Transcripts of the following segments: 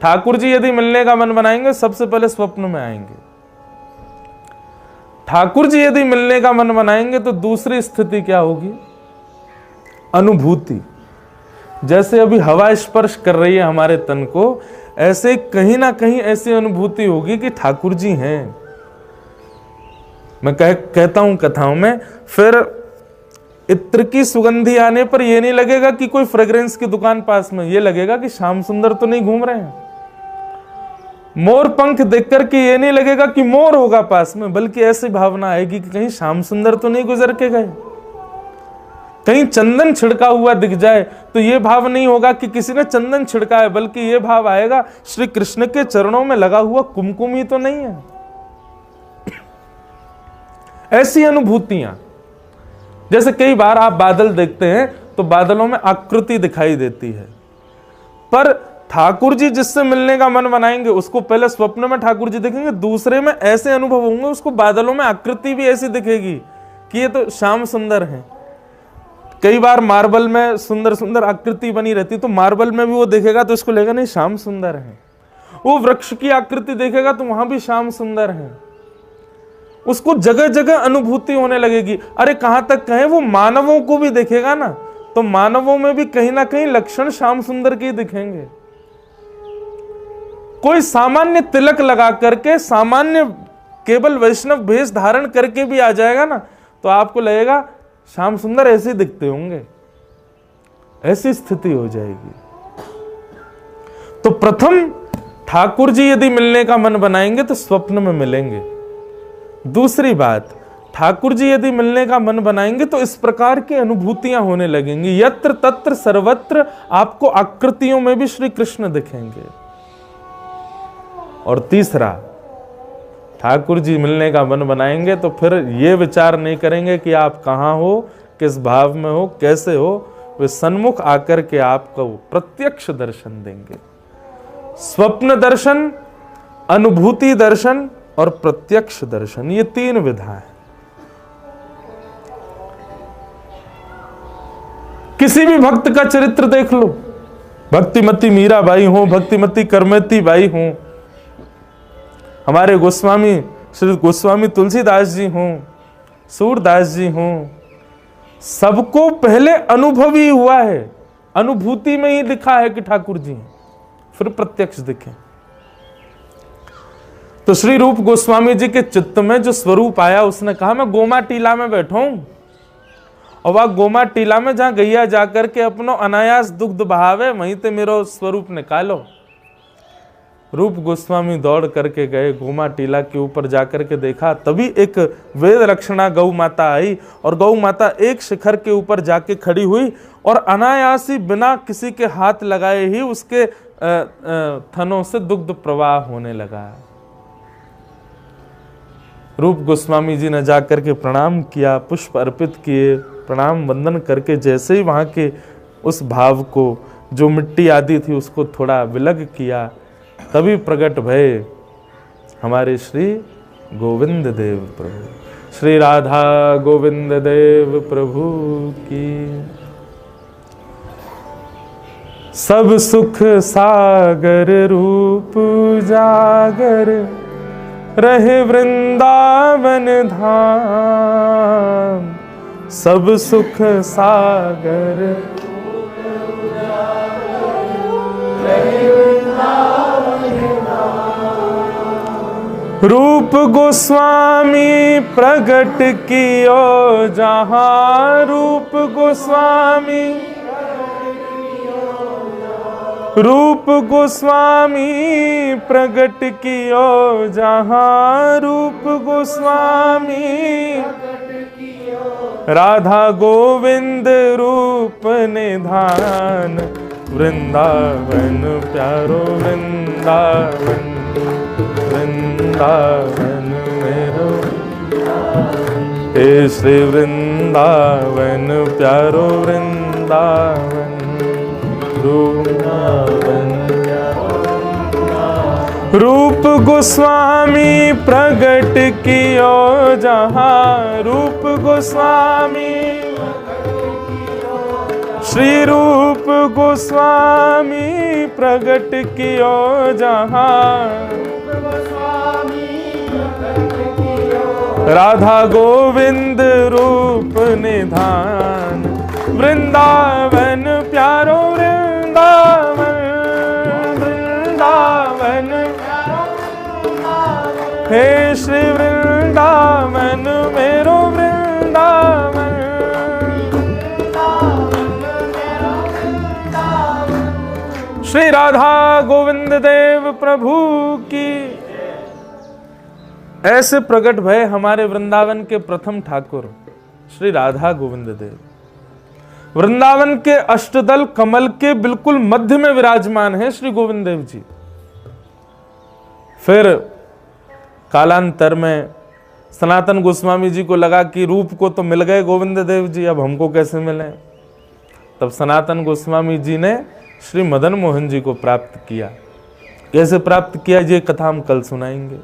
ठाकुर जी यदि मिलने का मन बनाएंगे सबसे पहले स्वप्न में आएंगे। ठाकुर जी यदि मिलने का मन बनाएंगे तो दूसरी स्थिति क्या होगी? अनुभूति। जैसे अभी हवा स्पर्श कर रही है हमारे तन को, ऐसे कहीं ना कहीं ऐसी अनुभूति होगी कि ठाकुर जी हैं। मैं कहता हूं कथाओं में, फिर इत्र की सुगंधी आने पर यह नहीं लगेगा कि कोई फ्रेग्रेंस की दुकान पास में, यह लगेगा कि श्याम सुंदर तो नहीं घूम रहे हैं। मोर पंख देख करके ये नहीं लगेगा कि मोर होगा पास में, बल्कि ऐसी भावना आएगी कि कहीं श्याम सुंदर तो नहीं गुजर के गए। कहीं चंदन छिड़का हुआ दिख जाए तो यह भाव नहीं होगा कि किसी ने चंदन छिड़का है, बल्कि यह भाव आएगा श्री कृष्ण के चरणों में लगा हुआ कुमकुम ही तो नहीं है। ऐसी अनुभूतियां, जैसे कई बार आप बादल देखते हैं तो बादलों में आकृति दिखाई देती है, पर ठाकुर जी जिससे मिलने का मन बनाएंगे उसको पहले स्वप्न में ठाकुर जी दिखेंगे, दूसरे में ऐसे अनुभव होंगे उसको बादलों में आकृति भी ऐसी दिखेगी कि ये तो श्याम सुंदर हैं। कई बार मार्बल में सुंदर सुंदर आकृति बनी रहती, तो मार्बल में भी वो देखेगा तो इसको लगेगा नहीं श्याम सुंदर है। वो वृक्ष की आकृति देखेगा तो वहां भी श्याम सुंदर है। उसको जगह जगह अनुभूति होने लगेगी। अरे कहां तक कहें, वो मानवों को भी देखेगा ना तो मानवों में भी कहीं ना कहीं लक्षण श्याम सुंदर के दिखेंगे। कोई सामान्य तिलक लगा करके, सामान्य केवल वैष्णव भेष धारण करके भी आ जाएगा ना तो आपको लगेगा श्याम सुंदर ऐसे दिखते होंगे, ऐसी स्थिति हो जाएगी। तो प्रथम ठाकुर जी यदि मिलने का मन बनाएंगे तो स्वप्न में मिलेंगे। दूसरी बात, ठाकुर जी यदि मिलने का मन बनाएंगे तो इस प्रकार की अनुभूतियां होने लगेंगी, यत्र तत्र सर्वत्र आपको आकृतियों में भी श्री कृष्ण दिखेंगे। और तीसरा, ठाकुर जी मिलने का मन बनाएंगे तो फिर ये विचार नहीं करेंगे कि आप कहां हो, किस भाव में हो, कैसे हो, वे सन्मुख आकर के आपको प्रत्यक्ष दर्शन देंगे। स्वप्न दर्शन, अनुभूति दर्शन और प्रत्यक्ष दर्शन, ये तीन विधा है। किसी भी भक्त का चरित्र देख लो, भक्तिमती मीराबाई हो, भक्तिमती करमती बाई हो, हमारे गोस्वामी श्री गोस्वामी तुलसीदास जी हों, सूरदास जी हों, सबको पहले अनुभव ही हुआ है, अनुभूति में ही दिखा है कि ठाकुर जी हैं, फिर प्रत्यक्ष दिखे। तो श्री रूप गोस्वामी जी के चित्त में जो स्वरूप आया, उसने कहा मैं गोमा टीला में बैठा हूं, और वह गोमा टीला में जहां गैया जाकर के अपनो अनायास दुग्ध बहावे, वहीं ते मेरो स्वरूप निकालो। रूप गोस्वामी दौड़ करके गए, गोमा टीला के ऊपर जाकर के देखा, तभी एक वेद लक्षणा गौ माता आई और गौ माता एक शिखर के ऊपर जाके खड़ी हुई और अनायास ही बिना किसी के हाथ लगाए ही उसके थनों से दुग्ध प्रवाह होने लगा। रूप गोस्वामी जी ने जाकर के प्रणाम किया, पुष्प अर्पित किए, प्रणाम वंदन करके जैसे ही वहां के उस भाव को, जो मिट्टी आदि थी उसको थोड़ा विलग किया, तभी प्रकट भय हमारे श्री गोविंद देव प्रभु। श्री राधा गोविंद देव प्रभु की। सब सुख सागर रूप जागर, रहे वृंदावन धाम। सब सुख सागर रूप गोस्वामी प्रगट कियो जहां। रूप गोस्वामी, रूप गोस्वामी प्रगट कियो जहां। रूप गोस्वामी राधा गोविंद रूप निधान। वृंदावन प्यारो वृंदावन, वृंदावन मेरो हे श्री वृंदावन प्यारो वृंदावन। रूप गोस्वामी प्रगट कियो जहां। रूप गोस्वामी श्री रूप गोस्वामी प्रगट कियो जहां, राधा गोविंद रूप निधान, वृंदावन प्यारो वृंदावन, वृंदावन हे श्री वृंदावन मेरो वृंदावन। श्री राधा गोविंद देव प्रभु की। ऐसे प्रकट भय हमारे वृंदावन के प्रथम ठाकुर श्री राधा गोविंद देव। वृंदावन के अष्टदल कमल के बिल्कुल मध्य में विराजमान है श्री गोविंद देव जी। फिर कालांतर में सनातन गोस्वामी जी को लगा कि रूप को तो मिल गए गोविंद देव जी, अब हमको कैसे मिले। तब सनातन गोस्वामी जी ने श्री मदन मोहन जी को प्राप्त किया। कैसे प्राप्त किया ये कथा हम कल सुनाएंगे।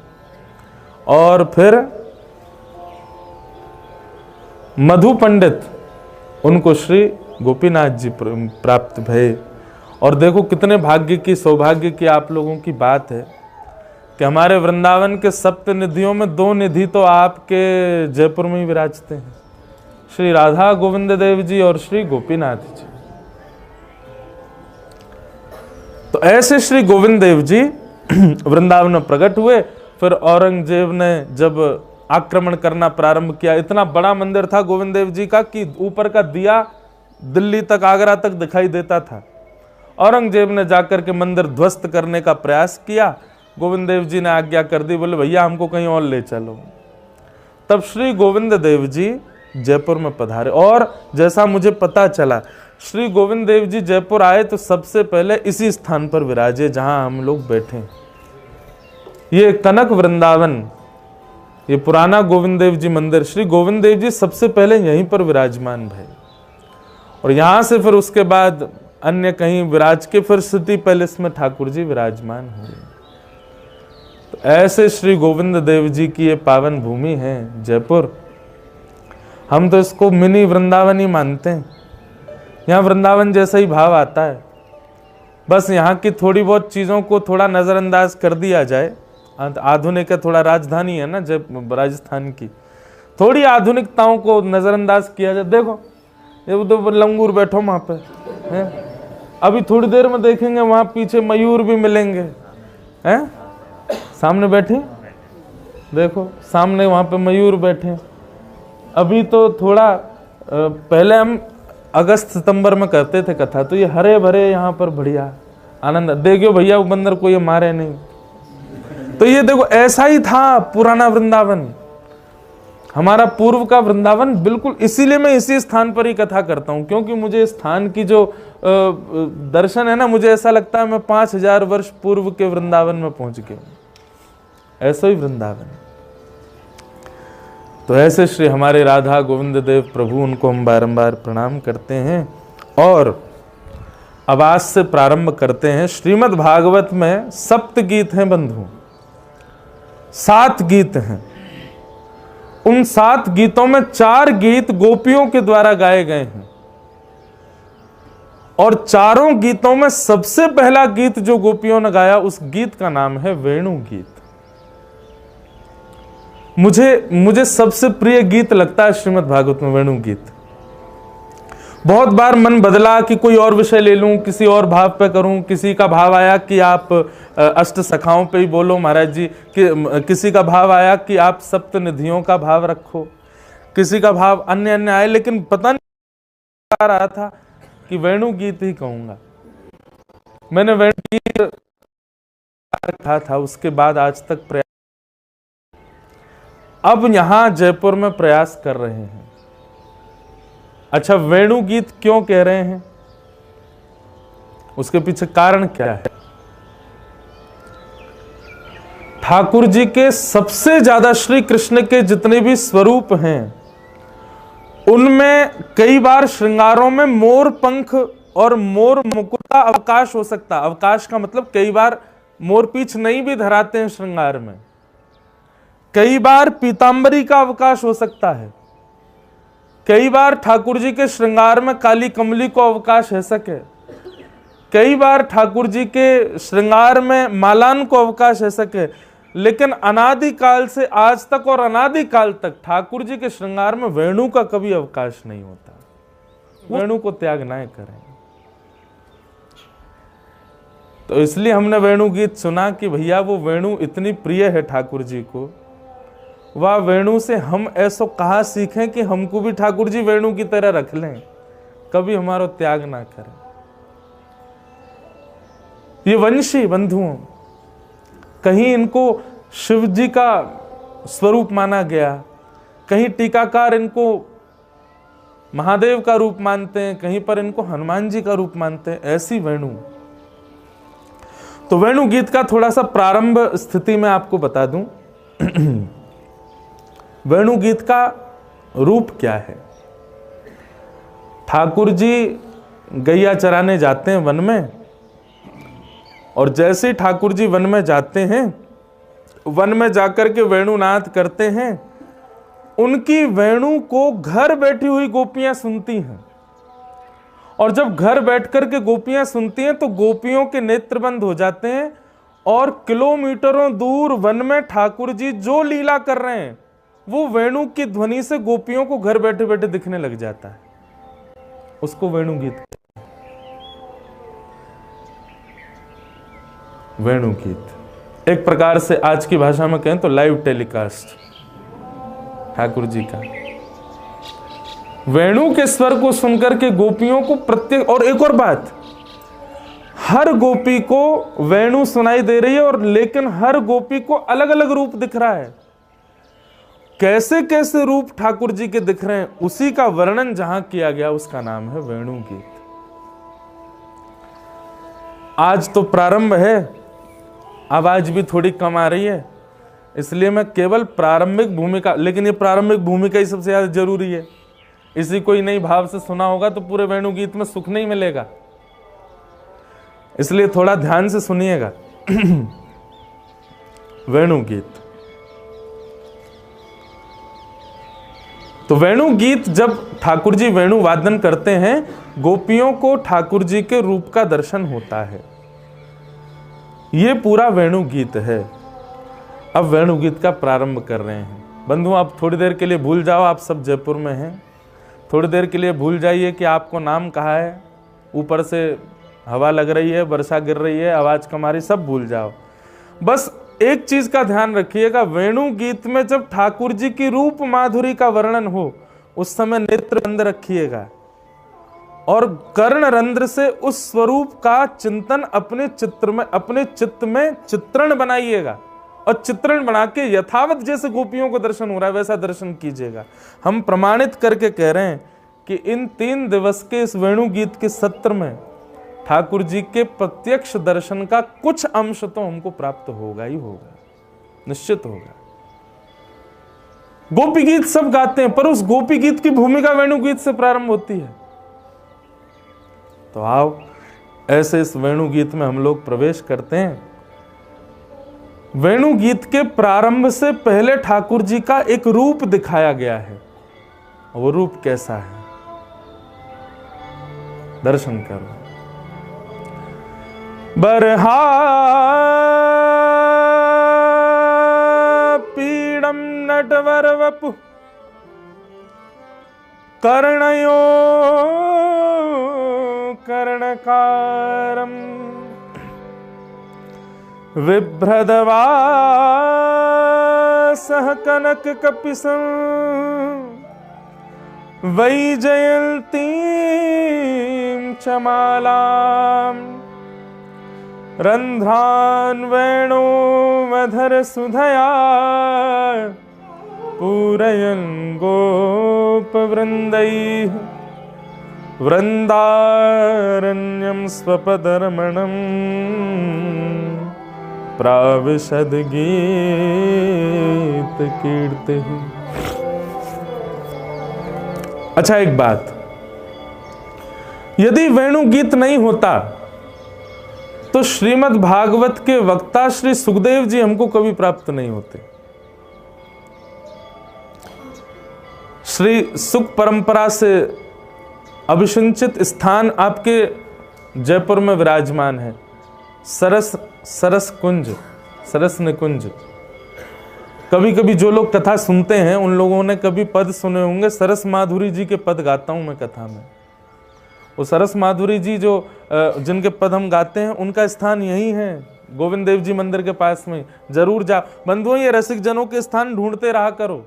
और फिर मधु पंडित उनको श्री गोपीनाथ जी प्राप्त भये। और देखो कितने भाग्य की, सौभाग्य की आप लोगों की बात है कि हमारे वृंदावन के सप्त निधियों में 2 निधि तो आपके जयपुर में ही विराजते हैं, श्री राधा गोविंद देव जी और श्री गोपीनाथ जी। तो ऐसे श्री गोविंद देव जी वृंदावन में प्रकट हुए। फिर औरंगजेब ने जब आक्रमण करना प्रारंभ किया, इतना बड़ा मंदिर था गोविंद देव जी का कि ऊपर का दिया दिल्ली तक, आगरा तक दिखाई देता था। औरंगजेब ने जाकर के मंदिर ध्वस्त करने का प्रयास किया। गोविंद देव जी ने आज्ञा कर दी, बोले भैया हमको कहीं और ले चलो। तब श्री गोविंद देव जी जयपुर में पधारे। और जैसा मुझे पता चला, श्री गोविंद देव जी जयपुर आए तो सबसे पहले इसी स्थान पर विराजे जहां हम लोग बैठे। ये कनक वृंदावन, ये पुराना गोविंद देव जी मंदिर, श्री गोविंद देव जी सबसे पहले यहीं पर विराजमान भये। और यहां से फिर उसके बाद अन्य कहीं विराज के फिर सिटी पैलेस में ठाकुर जी विराजमान हुए। तो ऐसे श्री गोविंद देव जी की ये पावन भूमि है जयपुर। हम तो इसको मिनी वृंदावन ही मानते हैं। यहाँ वृंदावन जैसा ही भाव आता है। बस यहाँ की थोड़ी बहुत चीज़ों को थोड़ा नज़रअंदाज कर दिया जाए। आधुनिक है, थोड़ा राजधानी है ना जब राजस्थान की, थोड़ी आधुनिकताओं को नज़रअंदाज किया जाए। देखो ये तो लंगूर बैठो वहाँ पे है, अभी थोड़ी देर में देखेंगे वहाँ पीछे मयूर भी मिलेंगे हैं, सामने बैठे देखो, सामने वहाँ पे मयूर बैठे। अभी तो थोड़ा पहले हम अगस्त सितंबर में करते थे कथा, तो ये हरे भरे यहाँ पर बढ़िया आनंद। देखियो भैया वो बंदर को ये मारे नहीं। तो ये देखो ऐसा ही था पुराना वृंदावन, हमारा पूर्व का वृंदावन। बिल्कुल इसीलिए मैं इसी स्थान पर ही कथा करता हूँ, क्योंकि मुझे स्थान की जो दर्शन है ना, मुझे ऐसा लगता है मैं 5000 वर्ष पूर्व के वृंदावन में पहुंच गया हूँ। ऐसा ही वृंदावन। तो ऐसे श्री हमारे राधा गोविंद देव प्रभु, उनको हम बारंबार प्रणाम करते हैं। और अब आज से प्रारंभ करते हैं। श्रीमद् भागवत में 7 गीत हैं बंधु, 7 गीत हैं। उन 7 गीतों में 4 गीत गोपियों के द्वारा गाए गए हैं। और चारों गीतों में सबसे पहला गीत जो गोपियों ने गाया, उस गीत का नाम है वेणु गीत। मुझे सबसे प्रिय गीत लगता है श्रीमद् भागवत में वेणु गीत। बहुत बार मन बदला कि कोई और विषय ले लूं, किसी और भाव पे करूं। किसी का भाव आया कि आप अष्ट सखाओं पे ही बोलो महाराज जी, किसी का भाव आया कि आप सप्त निधियों का भाव रखो, किसी का भाव अन्य अन्य आए, लेकिन पता नहीं आ रहा था कि वेणु गीत ही कहूंगा। मैंने वेणु गीत रखा था, उसके बाद आज तक प्रयास, अब यहां जयपुर में प्रयास कर रहे हैं। अच्छा, वेणु गीत क्यों कह रहे हैं, उसके पीछे कारण क्या है? ठाकुर जी के सबसे ज्यादा श्री कृष्ण के जितने भी स्वरूप हैं, उनमें कई बार श्रृंगारों में मोर पंख और मोर मुकुट का अवकाश हो सकता है। अवकाश का मतलब कई बार मोर पीछ नहीं भी धराते हैं श्रृंगार में, कई बार पीतांबरी का अवकाश हो सकता है, कई बार ठाकुर जी के श्रृंगार में काली कमली को अवकाश है सके, कई बार ठाकुर जी के श्रृंगार में मालान को अवकाश है सके, लेकिन अनादि काल से आज तक और अनादि काल तक ठाकुर जी के श्रृंगार में वेणु का कभी अवकाश नहीं होता। वेणु को त्याग ना करें। तो इसलिए हमने वेणु गीत सुना कि भैया वो वेणु इतनी प्रिय है ठाकुर जी को, वह वेणु से हम ऐसो कहा सीखें कि हमको भी ठाकुर जी वेणु की तरह रख लें, कभी हमारा त्याग ना करें। ये वंशी बंधुओं, कहीं इनको शिव जी का स्वरूप माना गया, कहीं टीकाकार इनको महादेव का रूप मानते हैं, कहीं पर इनको हनुमान जी का रूप मानते हैं। ऐसी वेणु। तो वेणु गीत का थोड़ा सा प्रारंभ स्थिति में आपको बता दूं। वेणु गीत का रूप क्या है? ठाकुर जी गैया चराने जाते हैं वन में, और जैसे ही ठाकुर जी वन में जाते हैं, वन में जाकर के वेणुनाद करते हैं, उनकी वेणु को घर बैठी हुई गोपियां सुनती हैं। और जब घर बैठकर के गोपियां सुनती हैं तो गोपियों के नेत्र बंद हो जाते हैं, और किलोमीटरों दूर वन में ठाकुर जी जो लीला कर रहे हैं वो वेणु की ध्वनि से गोपियों को घर बैठे बैठे दिखने लग जाता है। उसको वेणु गीत। वेणु गीत एक प्रकार से आज की भाषा में कहें तो लाइव टेलीकास्ट ठाकुर जी का। वेणु के स्वर को सुनकर के गोपियों को प्रत्येक, और एक और बात, हर गोपी को वेणु सुनाई दे रही है, और लेकिन हर गोपी को अलग अलग रूप दिख रहा है। कैसे कैसे रूप ठाकुर जी के दिख रहे हैं, उसी का वर्णन जहां किया गया उसका नाम है वेणु गीत। आज तो प्रारंभ है, आवाज भी थोड़ी कम आ रही है, इसलिए मैं केवल प्रारंभिक भूमिका, लेकिन ये प्रारंभिक भूमिका ही सबसे ज्यादा जरूरी है। इसी को ही नई भाव से सुना होगा तो पूरे वेणु गीत में सुख नहीं मिलेगा, इसलिए थोड़ा ध्यान से सुनिएगा। वेणु गीत। तो वेणु गीत, जब ठाकुर जी वेणु वादन करते हैं, गोपियों को ठाकुर जी के रूप का दर्शन होता है। ये पूरा वेणु गीत है। अब वेणु गीत का प्रारंभ कर रहे हैं। बंधु, आप थोड़ी देर के लिए भूल जाओ, आप सब जयपुर में हैं। थोड़ी देर के लिए भूल जाइए कि आपको नाम कहा है, ऊपर से हवा लग रही है, वर्षा गिर रही है, आवाज कम आ रही, सब भूल जाओ। बस एक चीज का ध्यान रखिएगा, वेणु गीत में जब ठाकुर जी की रूप माधुरी का वर्णन हो, उस समय नेत्र बंद रखिएगा और कर्ण रंध्र से उस स्वरूप का चिंतन अपने चित्त में चित्रण बनाइएगा, और चित्रण बना के यथावत जैसे गोपियों को दर्शन हो रहा है वैसा दर्शन कीजिएगा। हम प्रमाणित करके कह रहे हैं कि इन 3 दिवस के इस वेणु गीत के सत्र में ठाकुर जी के प्रत्यक्ष दर्शन का कुछ अंश तो हमको प्राप्त होगा ही होगा, निश्चित होगा। गोपी गीत सब गाते हैं, पर उस गोपी गीत की भूमिका वेणु गीत से प्रारंभ होती है। तो आओ ऐसे इस वेणु गीत में हम लोग प्रवेश करते हैं। वेणु गीत के प्रारंभ से पहले ठाकुर जी का एक रूप दिखाया गया है। वो रूप कैसा है, दर्शन करो। बरहा पीडम नटवर वपु कर्णयो कर्णकारम विभ्रदवासः कनक कपिसं वैजयन्तीं च मालां रन्ध्रान् वेणोमधर सुधया पूरयन् गोपवृन्दैः वृन्दारण्यं स्वपदरमणम् प्राविशद गीत कीर्ति। अच्छा, एक बात, यदि वेणु गीत नहीं होता तो श्रीमद् भागवत के वक्ता श्री सुखदेव जी हमको कभी प्राप्त नहीं होते। श्री सुख परंपरा से अभिसिंचित स्थान आपके जयपुर में विराजमान है, सरस निकुंज। कभी कभी जो लोग कथा सुनते हैं उन लोगों ने कभी पद सुने होंगे, सरस माधुरी जी के पद गाता हूं मैं कथा में। वो सरस माधुरी जी जो जिनके पद हम गाते हैं उनका स्थान यही है, गोविंद देव जी मंदिर के पास में। जरूर जा बंधुओं, ये रसिक जनों के स्थान ढूंढते रहा करो।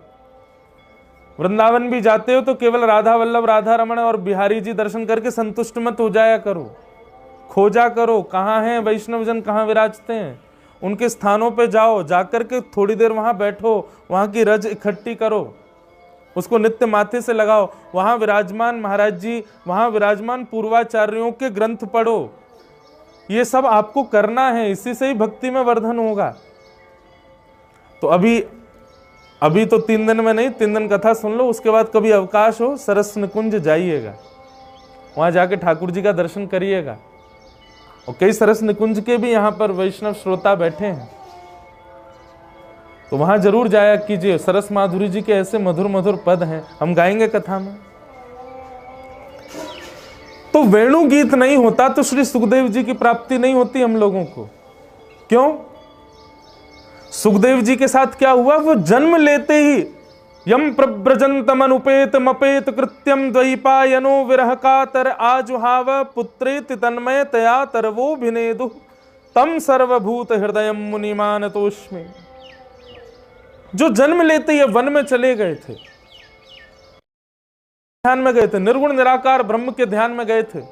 वृंदावन भी जाते हो तो केवल राधा वल्लभ, राधा रमण और बिहारी जी दर्शन करके संतुष्ट मत हो जाया करो, खोजा करो कहाँ हैं वैष्णव जन, कहाँ विराजते हैं। उनके स्थानों पे जाओ, जाकर के थोड़ी देर वहां बैठो, वहां की रज इकट्ठी करो, उसको नित्य माथे से लगाओ। वहां विराजमान महाराज जी, वहां विराजमान पूर्वाचार्यों के ग्रंथ पढ़ो। ये सब आपको करना है, इसी से ही भक्ति में वर्धन होगा। तो अभी तो 3 दिन में नहीं, 3 दिन कथा सुन लो, उसके बाद कभी अवकाश हो सरस निकुंज जाइएगा, वहां जाके ठाकुर जी का दर्शन करिएगा। और कई सरस निकुंज के भी यहाँ पर वैष्णव श्रोता बैठे हैं, तो वहां जरूर जाया कीजिए। सरस माधुरी जी के ऐसे मधुर मधुर पद हैं, हम गाएंगे कथा में। तो वेणु गीत नहीं होता तो श्री सुखदेव जी की प्राप्ति नहीं होती हम लोगों को। क्यों? सुखदेव जी के साथ क्या हुआ? वो जन्म लेते ही यम प्रव्रजन्तमनुपेत मपेत कृत्यम द्वैपायनो विरह कातर आजुहाव पुत्रेति तन्मय तया तरवो भिनेदु तम सर्वभूत हृदयम मुनिमान तोष्मि। जो जन्म लेते ही वन में चले गए थे, ध्यान में गए थे, निर्गुण निराकार ब्रह्म के ध्यान में गए थे,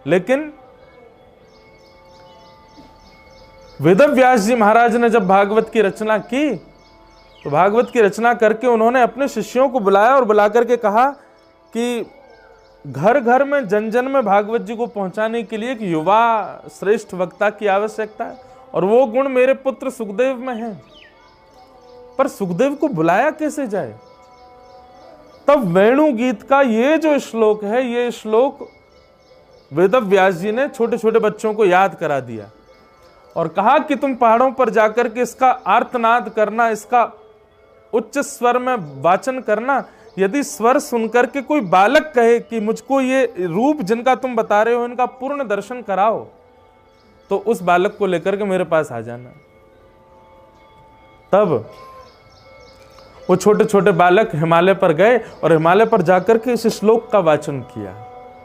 लेकिन वेदव्यास जी महाराज ने जब भागवत की रचना की तो भागवत की रचना करके उन्होंने अपने शिष्यों को बुलाया और बुला करके कहा कि घर घर में जन जन में भागवत जी को पहुंचाने के लिए एक युवा श्रेष्ठ वक्ता की आवश्यकता है, और वो गुण मेरे पुत्र सुखदेव में है। पर सुखदेव को बुलाया कैसे जाए? तब वेणु गीत का ये जो श्लोक है, ये श्लोक वेदव्यास जी ने छोटे छोटे बच्चों को याद करा दिया और कहा कि तुम पहाड़ों पर जाकर के इसका आर्तनाद करना, इसका उच्च स्वर में वाचन करना। यदि स्वर सुनकर के कोई बालक कहे कि मुझको ये रूप जिनका तुम बता रहे हो इनका पूर्ण दर्शन कराओ, तो उस बालक को लेकर के मेरे पास आ जाना। तब वो छोटे छोटे बालक हिमालय पर गए और हिमालय पर जाकर के इस श्लोक का वाचन किया।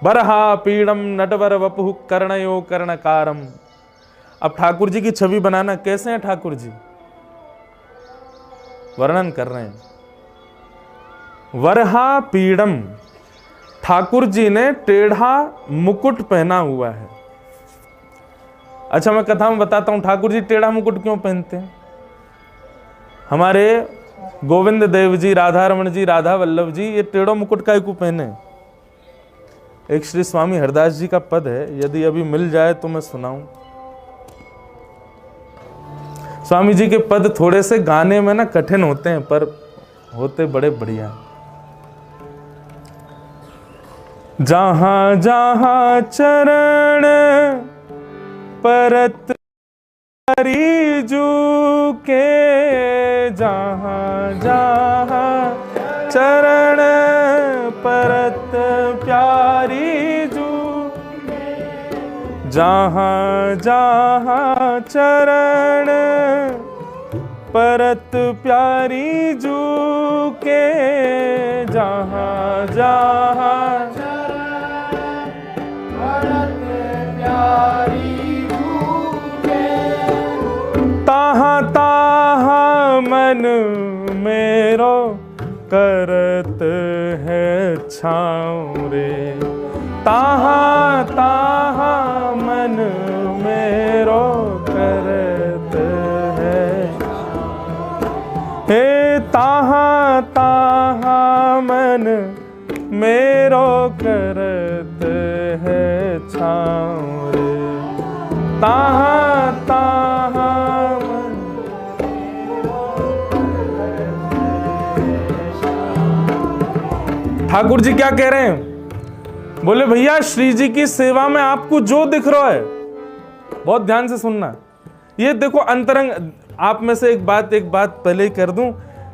बरहा पीड़म नटवर वपुः कर्णयो कर्णकारम। अब ठाकुर जी की छवि बनाना, कैसे हैं ठाकुर जी, वर्णन कर रहे हैं। वरहा पीड़म, ठाकुर जी ने टेढ़ा मुकुट पहना हुआ है। अच्छा, मैं कथा में बताता हूं ठाकुर जी टेढ़ा मुकुट क्यों पहनते हैं। हमारे गोविंद देव जी, राधा रमण जी, राधा वल्लभ जी ये टेढ़ो मुकुट का क्यों पहने? एक श्री स्वामी हरदास जी का पद है, यदि अभी मिल जाए तो मैं सुनाऊं। स्वामी जी के पद थोड़े से गाने में ना कठिन होते हैं, पर होते बड़े बढ़िया। जहां जहां चरण परत हरिजू के, जहां जहां चरण परत प्यारी जू, जहां जहां चरण परत प्यारी जू के, जहां जहां परत प्यारी जू के, ताहा ताहा मन मेरो करत है छाँव रे, ताहा ताहा मन मेरो करत है, हे ताहा ताहा मन मेरो करत है छाँव रे, ताहा ताहा मन। ठाकुर जी क्या कह रहे हैं? बोले भैया श्री जी की सेवा में आपको जो दिख रहा है, बहुत ध्यान से सुनना। ये देखो अंतरंग, आप में से एक बात पहले ही कर दूं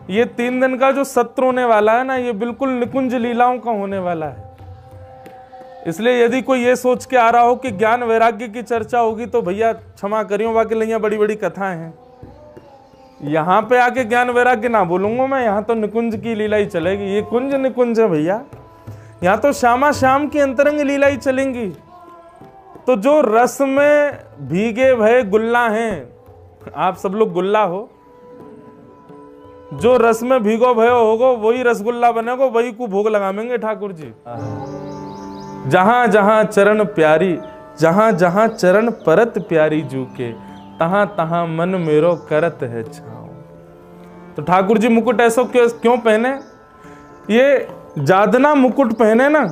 ये 3 दिन का जो सत्र होने वाला है ना, ये बिल्कुल निकुंज लीलाओं का होने वाला है। इसलिए यदि कोई ये सोच के आ रहा हो कि ज्ञान वैराग्य की चर्चा होगी तो भैया क्षमा करियो, बाकी लिया बड़ी बड़ी कथाएं हैं। यहां पे आके ज्ञान वैराग्य ना बोलूंगा मैं, यहां तो निकुंज की लीला ही चलेगी। ये कुंज निकुंज है भैया, यहां तो श्यामा श्याम की अंतरंग लीला ही चलेंगी। तो जो रस में भीगे भय गुल्ला हैं, आप सब लोग गुल्ला हो, जो रस में भीगो भयो होगो वही रसगुल्ला बनेगो, वही को भोग लगावेंगे ठाकुर जी। जहां जहां चरण प्यारी, जहां जहां चरण परत प्यारी जू के, तहां तहां मन मेरो करत है छाओ। तो ठाकुर जी मुकुट ऐसा क्यों पहने? ये जादना मुकुट पहने ना,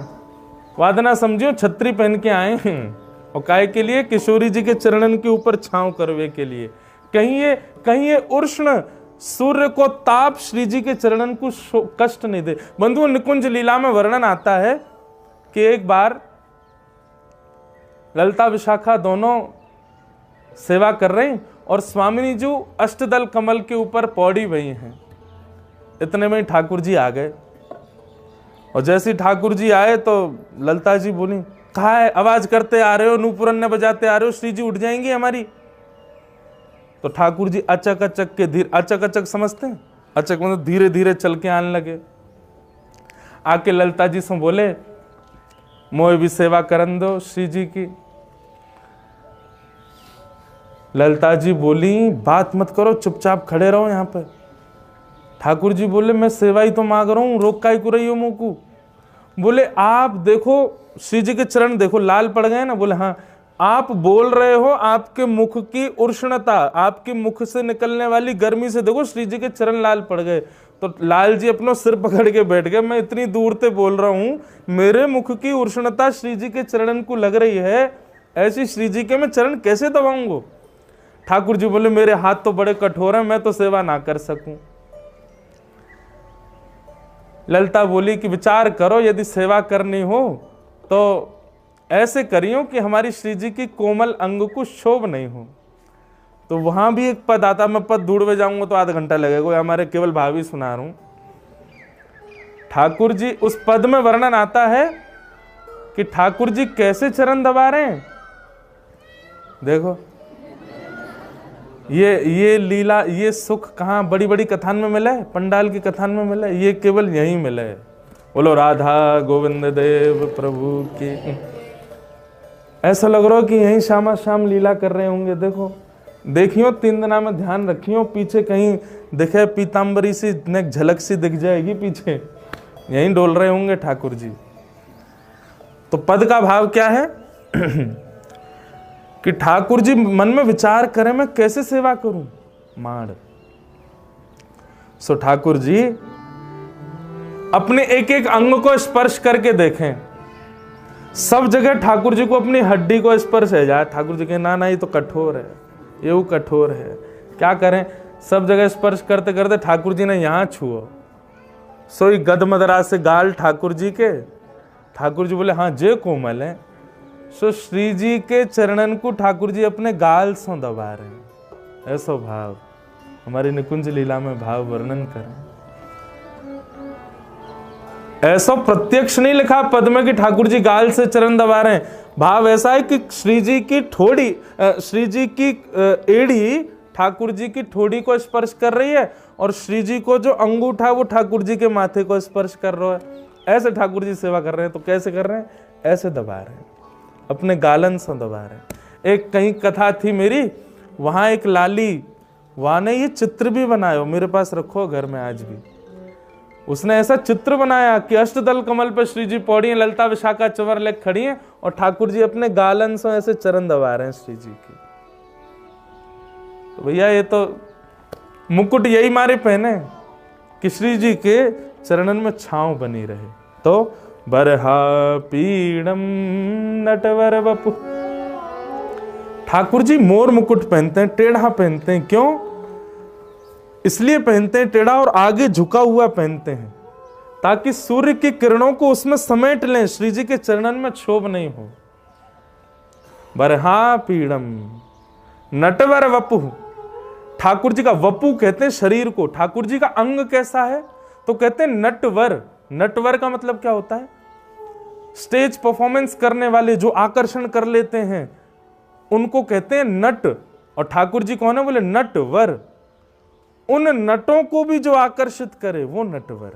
वादना समझियो छतरी पहन के आए हैं, और काय के लिए? किशोरी जी के चरणन के ऊपर छांव करवे के लिए। कहीं ये उष्ण सूर्य को ताप श्री जी के चरणन को कष्ट नहीं दे। बंधुओं, निकुंज लीला में वर्णन आता है कि एक बार ललिता विशाखा दोनों सेवा कर रही और स्वामिनी जी अष्टदल कमल के ऊपर पौड़ी हुई हैं। इतने में ठाकुर जी आ गए, और जैसे ठाकुर जी आए तो ललिता जी बोली, कहा है आवाज करते आ रहे हो, नूपुरन्ने बजाते आ रहे हो, श्री जी उठ जाएंगी हमारी। तो ठाकुर जी अचक अचक के धीरे, अचक अचक समझते हैं, अचक मतलब धीरे धीरे चल के आने लगे। आके ललिता जी से बोले, मोए भी सेवा करन दो श्री जी की। ललिता जी बोली, बात मत करो, चुपचाप खड़े रहो यहाँ पे। ठाकुर जी बोले, मैं सेवा ही तो मांग रहा हूं, रोक काहे को रही हो मुंह को? बोले, आप देखो श्री जी के चरण देखो लाल पड़ गए ना। बोले, हाँ, आप बोल रहे हो, आपके मुख की उष्णता, आपके मुख से निकलने वाली गर्मी से देखो श्री जी के चरण लाल पड़ गए। तो लाल जी अपना सिर पकड़ के बैठ गए, मैं इतनी दूर से बोल रहा हूं, मेरे मुख की उष्णता श्री जी के चरणन को लग रही है, ऐसी श्री जी के मैं चरण कैसे दबाऊंगा? ठाकुर जी बोले, मेरे हाथ तो बड़े कठोर हैं, मैं तो सेवा ना कर सकूं। ललिता बोली कि विचार करो, यदि सेवा करनी हो तो ऐसे करियो कि हमारी श्री जी की कोमल अंग को शोभ नहीं हो। तो वहां भी एक पद आता, मैं पद ढूंढवे जाऊंगा तो आधा घंटा लगेगा, हमारे केवल भावी सुना रहा हूं। ठाकुर जी उस पद में वर्णन आता है कि ठाकुर जी कैसे चरण दबा रहे हैं। देखो, ये लीला, ये सुख कहाँ बड़ी बड़ी कथान में मिला है? पंडाल की कथान में मिला है? ये केवल यहीं मिला है। बोलो राधा गोविंद देव प्रभु की। ऐसा लग रहा हो कि यहीं श्यामा श्याम लीला कर रहे होंगे। देखो, देखियो 3 दिना में ध्यान रखियो, पीछे कहीं दिखे पीताम्बरी सी ने झलक सी दिख जाएगी पीछे, यहीं डोल रहे होंगे ठाकुर जी। तो पद का भाव क्या है कि ठाकुर जी मन में विचार करें, मैं कैसे सेवा करूं माड़। सो ठाकुर जी अपने एक एक अंग को स्पर्श करके देखें, सब जगह ठाकुर जी को अपनी हड्डी को स्पर्श है जाए। ठाकुर जी के ना ये तो कठोर है, ये वो कठोर है, क्या करें? सब जगह स्पर्श करते करते ठाकुर जी ने यहां छुओ, सोई गद मदरा से गाल ठाकुर जी के। ठाकुर जी बोले, हाँ जे कोमल है। सो श्री जी के चरणन को ठाकुर जी अपने गाल से दबा रहे हैं। ऐसा भाव हमारी निकुंज लीला में भाव वर्णन करें। ऐसा प्रत्यक्ष नहीं लिखा पद में कि ठाकुर जी गाल से चरण दबा रहे हैं। भाव ऐसा है कि श्री जी की ठोड़ी, श्री जी की एड़ी ठाकुर जी की ठोड़ी को स्पर्श कर रही है, और श्री जी को जो अंगूठा वो ठाकुर जी के माथे को स्पर्श कर रहा है। ऐसे ठाकुर जी सेवा कर रहे हैं। तो कैसे कर रहे हैं? ऐसे दबा रहे हैं, अपने गालन से दबा रहे हैं। एक कहीं कथा थी मेरी, वहां एक लाली, वहां ने ये चित्र भी बनाया, मेरे पास रखो घर में आज भी। उसने ऐसा चित्र बनाया कि अष्टदल कमल पर श्री जी पौड़ी हैं, ललिता विशाखा चवर लेक खड़ी हैं, और ठाकुर जी अपने गालन से ऐसे चरण दबा रहे हैं श्री जी की। तो भैया ये तो मुकुट यही मारे पहने कि श्री जी के चरणन में छांव बनी रहे। तो बरहा पीड़म नटवर वपु, ठाकुर जी मोर मुकुट पहनते हैं, टेढ़ा पहनते हैं। क्यों? इसलिए पहनते हैं टेढ़ा और आगे झुका हुआ पहनते हैं, ताकि सूर्य की किरणों को उसमें समेट लें, श्री जी के चरणन में क्षोभ नहीं हो। बरहा पीड़म नटवर वपु, ठाकुर जी का वपु कहते हैं शरीर को। ठाकुर जी का अंग कैसा है? तो कहते हैं नटवर। नटवर का मतलब क्या होता है? स्टेज परफॉर्मेंस करने वाले जो आकर्षण कर लेते हैं उनको कहते हैं नट। और ठाकुर जी कौन है? बोले नटवर। उन नटों को भी जो आकर्षित करे वो नटवर।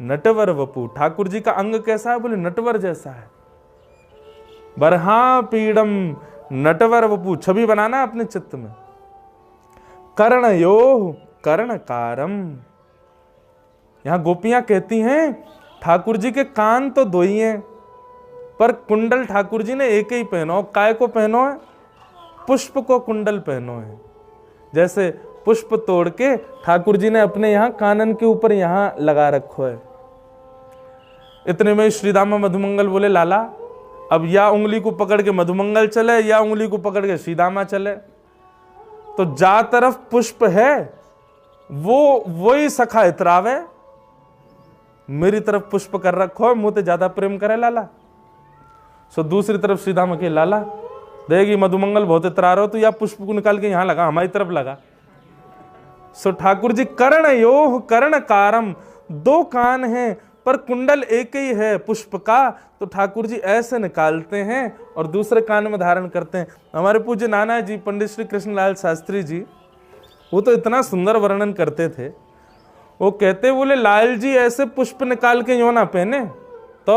नटवर वपु। ठाकुर जी का अंग कैसा है? बोले नटवर जैसा है। बरहा पीड़म नटवर वपु। छवि बनाना अपने चित्त में। कर्णयो कर्णकारम। यहां गोपियां कहती हैं ठाकुर जी के कान तो दो ही हैं, पर कुंडल ठाकुर जी ने एक ही पहनो। काय को पहनो है? पुष्प को कुंडल पहनो है। जैसे पुष्प तोड़ के ठाकुर जी ने अपने यहां कानन के ऊपर यहां लगा रखो है। इतने में श्रीदामा मधुमंगल बोले लाला अब या उंगली को पकड़ के मधुमंगल चले या उंगली को पकड़ के श्रीदामा चले। तो जा तरफ पुष्प है वो ही सखा इतरावे। मेरी तरफ पुष्प कर रखो है, मुंह ते ज्यादा प्रेम करे लाला। सो दूसरी तरफ श्रीदामा के लाला देगी मधुमंगल बहुत इतरा रहे हो तो या पुष्प को निकाल के यहां लगा, हमारी तरफ लगा। सो ठाकुर जी कर्ण योह कर्ण कारम। दो कान हैं पर कुंडल एक ही है पुष्प का। तो ठाकुर जी ऐसे निकालते हैं और दूसरे कान में धारण करते हैं। हमारे पूज्य नाना जी पंडित श्री कृष्णलाल शास्त्री जी वो तो इतना सुंदर वर्णन करते थे। वो कहते बोले लाल जी ऐसे पुष्प निकाल के यूं ना पहने तो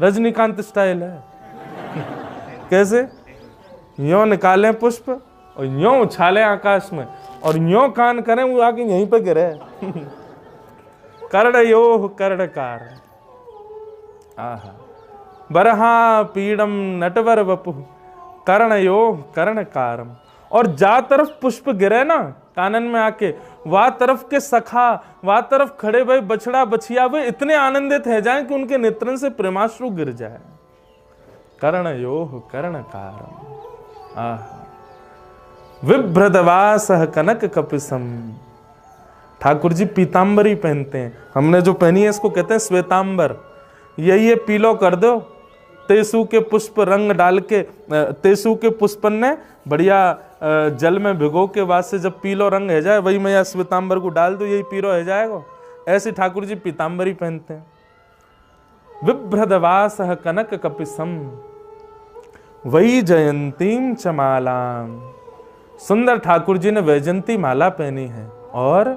रजनीकांत स्टाइल है। कैसे? यूं निकालें पुष्प और यूं उछाले आकाश में और यूं कान करें वो आके यहीं पे गिरे। कर्णयोः कर्णकार। आहा बरहा पीड़म नटवर वपु कर्णयोः कर्णकारम। और जा तरफ पुष्प गिरे ना कानन में आके, वह तरफ के सखा वह तरफ खड़े भाई बछड़ा बछिया वे इतने आनंदित है जाएं कि उनके नेत्रन से प्रेमाश्रु गिर जाए। कर्णयोः कर्णकारम। आहा विभ्रदवासः कनक कपिसम। ठाकुर जी पीतांबरी पहनते हैं। हमने जो पहनी है इसको कहते हैं श्वेतांबर। यही पीलो कर दो। तेसु के पुष्प रंग डाल के तेसु के पुष्पन ने बढ़िया जल में भिगो के बाद से जब पीलो रंग है जाए वही मैं श्वेतांबर को डाल दो यही पीलो है जाएगा। ऐसे ठाकुर जी पीतांबरी पहनते हैं। विभ्रदवासः कनक कपिसम वही जयंतीम चमालाम। सुंदर ठाकुर जी ने वैजंती माला पहनी है और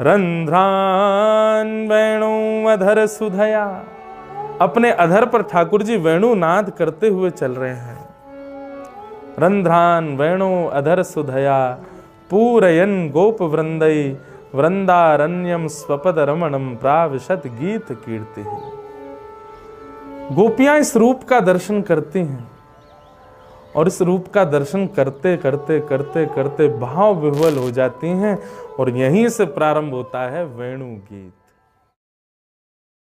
रंध्रान वेणु अधर सुधया। अपने अधर पर ठाकुर जी वेणु नाद करते हुए चल रहे हैं। रंध्रान वेणु अधर सुधया पूरयन गोप वृंदई वृंदारण्यम स्वपद रमणम प्राविशत गीत कीर्ति। गोपियां इस रूप का दर्शन करती हैं और इस रूप का दर्शन करते करते करते करते भाव विह्वल हो जाती हैं और यहीं से प्रारंभ होता है वेणु गीत।